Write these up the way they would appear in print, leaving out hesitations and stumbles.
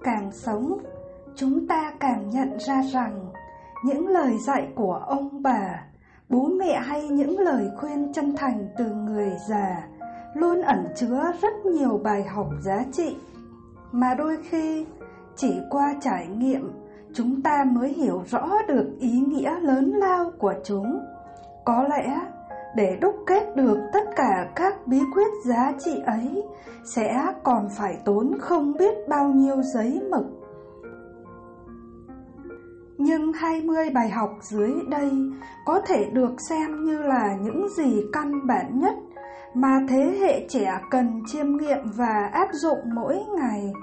càng sống, chúng ta càng nhận ra rằng những lời dạy của ông bà, bố mẹ hay những lời khuyên chân thành từ người già luôn ẩn chứa rất nhiều bài học giá trị mà đôi khi chỉ qua trải nghiệm chúng ta mới hiểu rõ được ý nghĩa lớn lao của chúng. Có lẽ để đúc kết được tất cả các bí quyết giá trị ấy sẽ còn phải tốn không biết bao nhiêu giấy mực. Nhưng 20 bài học dưới đây có thể được xem như là những gì căn bản nhất mà thế hệ trẻ cần chiêm nghiệm và áp dụng mỗi ngày.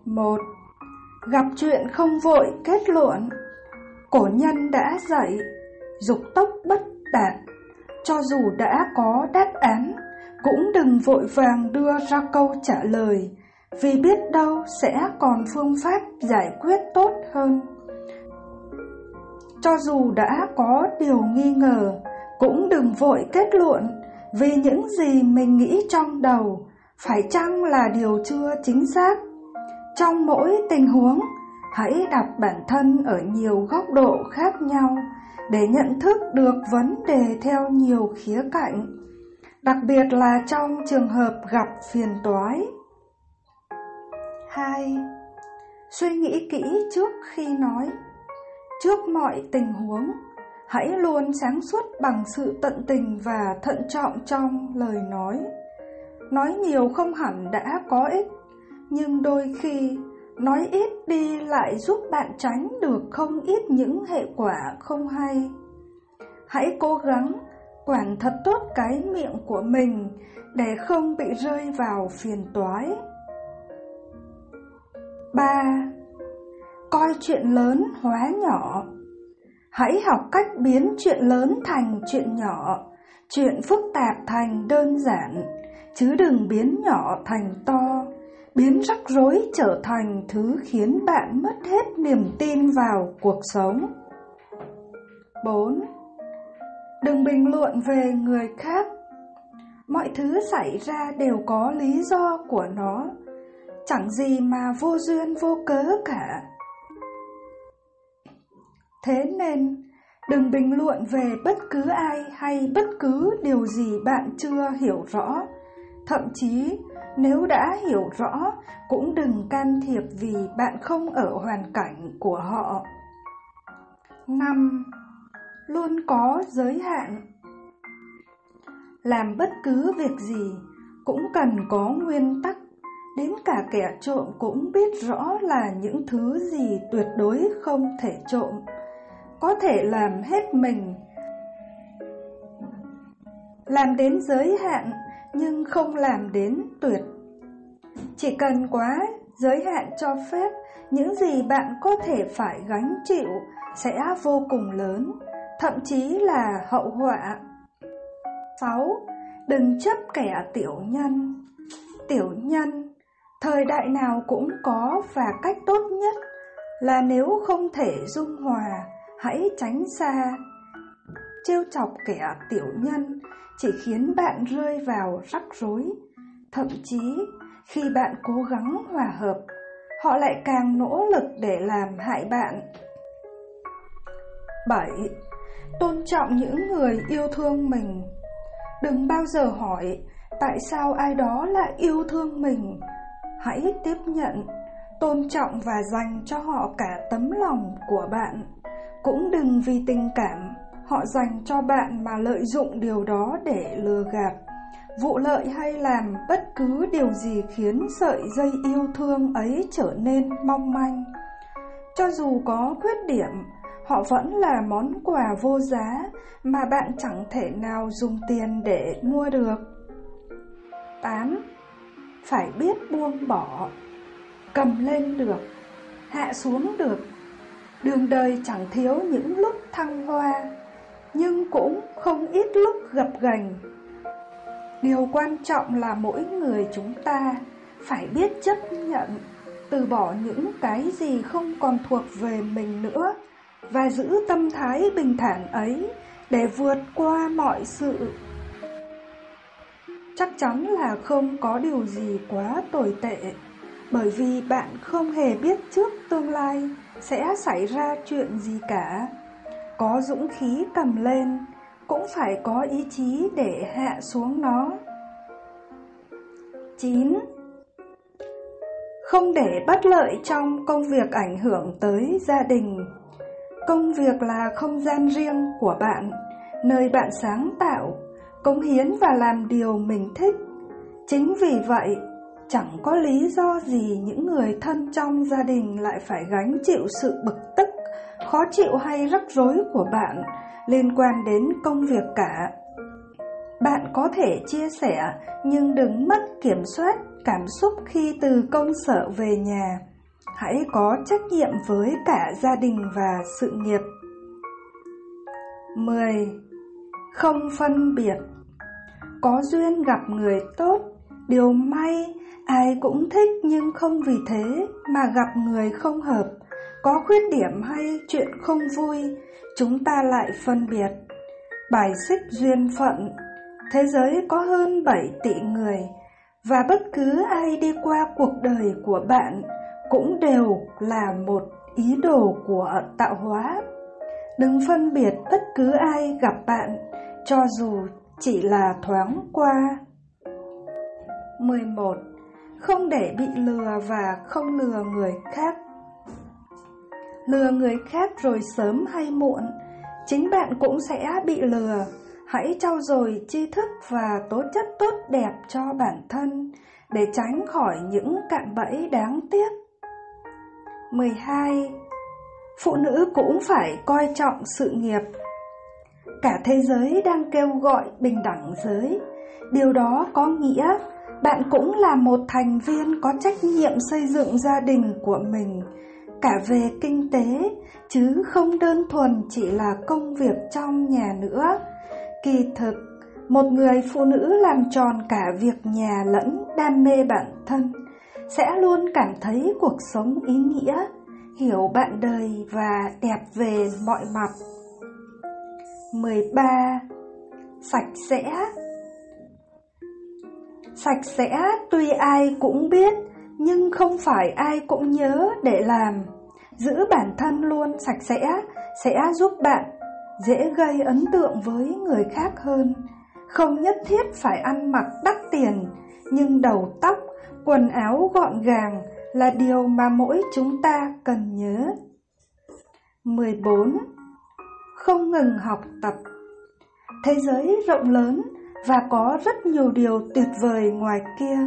1. Gặp chuyện không vội kết luận. Cổ nhân đã dạy, dục tốc bất đạt. Cho dù đã có đáp án, cũng đừng vội vàng đưa ra câu trả lời, vì biết đâu sẽ còn phương pháp giải quyết tốt hơn. Cho dù đã có điều nghi ngờ, cũng đừng vội kết luận, vì những gì mình nghĩ trong đầu phải chăng là điều chưa chính xác. Trong mỗi tình huống, hãy đặt bản thân ở nhiều góc độ khác nhau để nhận thức được vấn đề theo nhiều khía cạnh, đặc biệt là trong trường hợp gặp phiền toái. 2. Suy nghĩ kỹ trước khi nói. Trước mọi tình huống, hãy luôn sáng suốt bằng sự tận tình và thận trọng trong lời nói. Nói nhiều không hẳn đã có ích, nhưng đôi khi nói ít đi lại giúp bạn tránh được không ít những hệ quả không hay. Hãy cố gắng quản thật tốt cái miệng của mình để không bị rơi vào phiền toái. 3. Coi chuyện lớn hóa nhỏ. Hãy học cách biến chuyện lớn thành chuyện nhỏ, chuyện phức tạp thành đơn giản, chứ đừng biến nhỏ thành to, biến rắc rối trở thành thứ khiến bạn mất hết niềm tin vào cuộc sống. 4. Đừng bình luận về người khác. Mọi thứ xảy ra đều có lý do của nó, chẳng gì mà vô duyên vô cớ cả. Thế nên, đừng bình luận về bất cứ ai hay bất cứ điều gì bạn chưa hiểu rõ. Thậm chí, nếu đã hiểu rõ, cũng đừng can thiệp vì bạn không ở hoàn cảnh của họ. 5. Luôn có giới hạn. Làm bất cứ việc gì cũng cần có nguyên tắc. Đến cả kẻ trộm cũng biết rõ là những thứ gì tuyệt đối không thể trộm. Có thể làm hết mình, làm đến giới hạn nhưng không làm đến tuyệt. Chỉ cần quá giới hạn cho phép, những gì bạn có thể phải gánh chịu sẽ vô cùng lớn, thậm chí là hậu họa. 6. Đừng chấp kẻ tiểu nhân. Tiểu nhân, thời đại nào cũng có, và cách tốt nhất là nếu không thể dung hòa, hãy tránh xa. Trêu chọc kẻ tiểu nhân chỉ khiến bạn rơi vào rắc rối. Thậm chí, khi bạn cố gắng hòa hợp, họ lại càng nỗ lực để làm hại bạn. 7. Tôn trọng những người yêu thương mình. Đừng bao giờ hỏi tại sao ai đó lại yêu thương mình. Hãy tiếp nhận, tôn trọng và dành cho họ cả tấm lòng của bạn. Cũng đừng vì tình cảm họ dành cho bạn mà lợi dụng điều đó để lừa gạt, vụ lợi hay làm bất cứ điều gì khiến sợi dây yêu thương ấy trở nên mong manh. Cho dù có khuyết điểm, họ vẫn là món quà vô giá mà bạn chẳng thể nào dùng tiền để mua được. 8. Phải biết buông bỏ. Cầm lên được, hạ xuống được. Đường đời chẳng thiếu những lúc thăng hoa, nhưng cũng không ít lúc gập ghềnh. Điều quan trọng là mỗi người chúng ta phải biết chấp nhận, từ bỏ những cái gì không còn thuộc về mình nữa, và giữ tâm thái bình thản ấy để vượt qua mọi sự. chắc chắn là không có điều gì quá tồi tệ, bởi vì bạn không hề biết trước tương lai sẽ xảy ra chuyện gì cả. Có dũng khí cầm lên, cũng phải có ý chí để hạ xuống nó. 9. Không để bất lợi trong công việc ảnh hưởng tới gia đình. Công việc là không gian riêng của bạn, nơi bạn sáng tạo, cống hiến và làm điều mình thích. Chính vì vậy, chẳng có lý do gì những người thân trong gia đình lại phải gánh chịu sự bực tức, khó chịu hay rắc rối của bạn liên quan đến công việc cả. Bạn có thể chia sẻ, nhưng đừng mất kiểm soát cảm xúc khi từ công sở về nhà. Hãy có trách nhiệm với cả gia đình và sự nghiệp. 10. Không phân biệt. Có duyên gặp người tốt, điều may, ai cũng thích, nhưng không vì thế mà gặp người không hợp, có khuyết điểm hay chuyện không vui, chúng ta lại phân biệt, bài xích duyên phận. Thế giới có hơn 7 tỷ người, và bất cứ ai đi qua cuộc đời của bạn cũng đều là một ý đồ của tạo hóa. Đừng phân biệt bất cứ ai gặp bạn, cho dù chỉ là thoáng qua. 11. Không để bị lừa và không lừa người khác. Lừa người khác rồi sớm hay muộn, chính bạn cũng sẽ bị lừa. Hãy trau dồi tri thức và tố chất tốt đẹp cho bản thân để tránh khỏi những cạm bẫy đáng tiếc. 12. Phụ nữ cũng phải coi trọng sự nghiệp. Cả thế giới đang kêu gọi bình đẳng giới. Điều đó có nghĩa bạn cũng là một thành viên có trách nhiệm xây dựng gia đình của mình, cả về kinh tế, chứ không đơn thuần chỉ là công việc trong nhà nữa. Kỳ thực, một người phụ nữ làm tròn cả việc nhà lẫn đam mê bản thân sẽ luôn cảm thấy cuộc sống ý nghĩa, hiểu bạn đời và đẹp về mọi mặt. 13. Sạch sẽ. Sạch sẽ tuy ai cũng biết, nhưng không phải ai cũng nhớ để làm. Giữ bản thân luôn sạch sẽ giúp bạn dễ gây ấn tượng với người khác hơn. Không nhất thiết phải ăn mặc đắt tiền, nhưng đầu tóc, quần áo gọn gàng là điều mà mỗi chúng ta cần nhớ. 14. Không ngừng học tập. Thế giới rộng lớn và có rất nhiều điều tuyệt vời ngoài kia,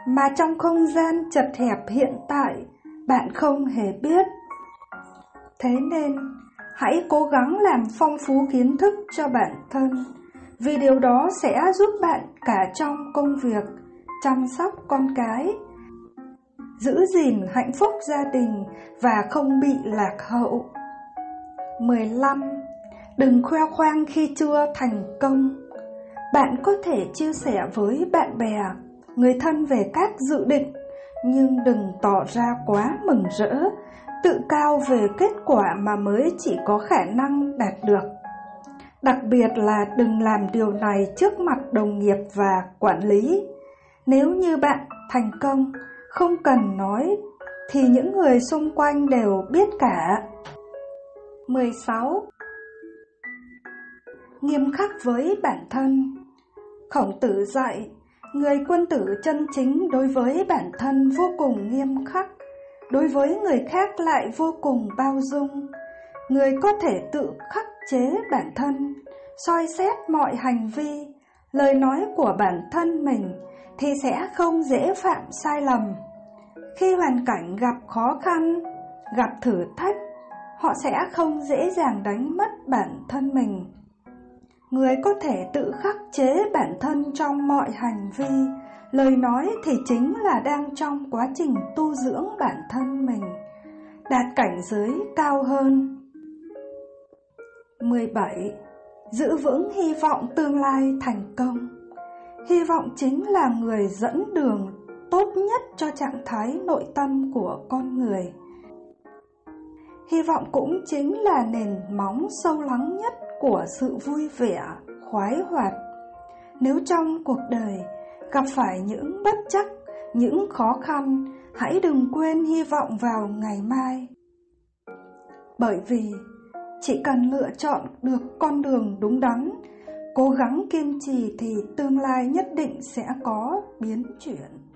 mà trong không gian chật hẹp hiện tại, bạn không hề biết. Thế nên, hãy cố gắng làm phong phú kiến thức cho bản thân, vì điều đó sẽ giúp bạn cả trong công việc, chăm sóc con cái, giữ gìn hạnh phúc gia đình và không bị lạc hậu. 15. Đừng khoe khoang khi chưa thành công. Bạn có thể chia sẻ với bạn bè, người thân về các dự định, nhưng đừng tỏ ra quá mừng rỡ, tự cao về kết quả mà mới chỉ có khả năng đạt được. Đặc biệt là đừng làm điều này trước mặt đồng nghiệp và quản lý. Nếu như bạn thành công, không cần nói, thì những người xung quanh đều biết cả. 16. Nghiêm khắc với bản thân. Khổng Tử dạy, người quân tử chân chính đối với bản thân vô cùng nghiêm khắc, đối với người khác lại vô cùng bao dung. Người có thể tự khắc chế bản thân, soi xét mọi hành vi, lời nói của bản thân mình thì sẽ không dễ phạm sai lầm. Khi hoàn cảnh gặp khó khăn, gặp thử thách, họ sẽ không dễ dàng đánh mất bản thân mình. Người có thể tự khắc chế bản thân trong mọi hành vi, lời nói thì chính là đang trong quá trình tu dưỡng bản thân mình, đạt cảnh giới cao hơn. 17. Giữ vững hy vọng tương lai thành công. Hy vọng chính là người dẫn đường tốt nhất cho trạng thái nội tâm của con người. Hy vọng cũng chính là nền móng sâu lắng nhất của sự vui vẻ, khoái hoạt. Nếu trong cuộc đời Gặp phải những bất trắc, những khó khăn, hãy đừng quên hy vọng vào ngày mai. Bởi vì chỉ cần lựa chọn được con đường đúng đắn, cố gắng kiên trì thì tương lai nhất định sẽ có biến chuyển.